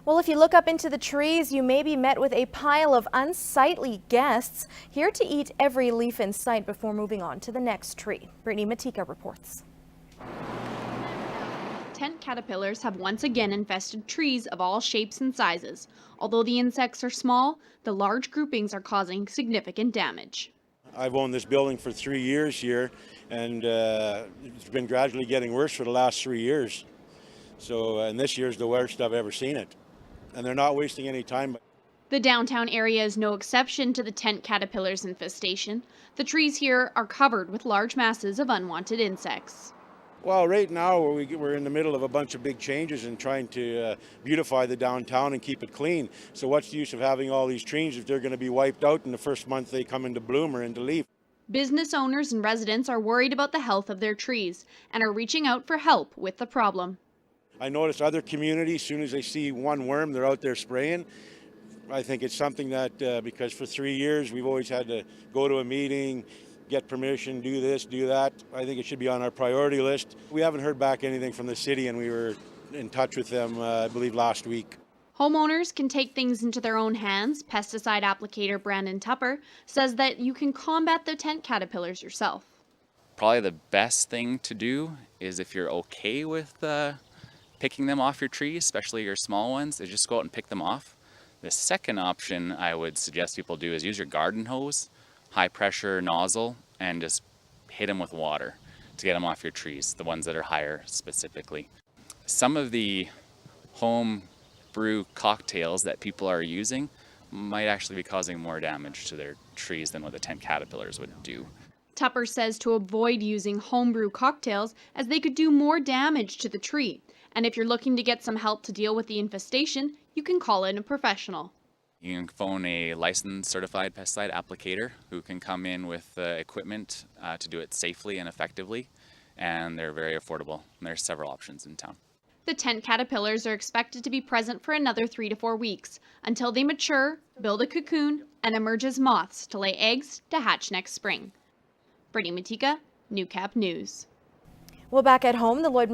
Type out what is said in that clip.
Well, if you look up into the trees, you may be met with a pile of unsightly guests here to eat every leaf in sight before moving on to the next tree. Brittany Matika reports. Tent caterpillars have once again infested trees of all shapes and sizes. Although the insects are small, the large groupings are causing significant damage. I've owned this building for 3 years here, and it's been gradually getting worse for the last 3 years. So, and this year's the worst I've ever seen it. And they're not wasting any time. The downtown area is no exception to the tent caterpillars infestation. The trees here are covered with large masses of unwanted insects. Well, right now we're in the middle of a bunch of big changes and trying to beautify the downtown and keep it clean. So what's the use of having all these trees if they're going to be wiped out in the first month they come into bloom or into leaf? Business owners and residents are worried about the health of their trees and are reaching out for help with the problem. I notice other communities, as soon as they see one worm, they're out there spraying. I think it's something that, because for 3 years we've always had to go to a meeting, get permission, do this, do that. I think it should be on our priority list. We haven't heard back anything from the city, and we were in touch with them, I believe, last week. Homeowners can take things into their own hands. Pesticide applicator Brandon Tupper says that you can combat the tent caterpillars yourself. Probably the best thing to do is, if you're okay with picking them off your trees, especially your small ones, is just go out and pick them off. The second option I would suggest people do is use your garden hose, high pressure nozzle, and just hit them with water to get them off your trees, the ones that are higher specifically. Some of the home brew cocktails that people are using might actually be causing more damage to their trees than what the tent caterpillars would do. Tupper says to avoid using homebrew cocktails as they could do more damage to the tree. And if you're looking to get some help to deal with the infestation, you can call in a professional. You can phone a licensed certified pesticide applicator who can come in with equipment to do it safely and effectively, and they're very affordable. And there's several options in town. The tent caterpillars are expected to be present for another 3 to 4 weeks until they mature, build a cocoon, and emerge as moths to lay eggs to hatch next spring. Brittany Matika, Newcap News. Well, back at home, the Lloydminster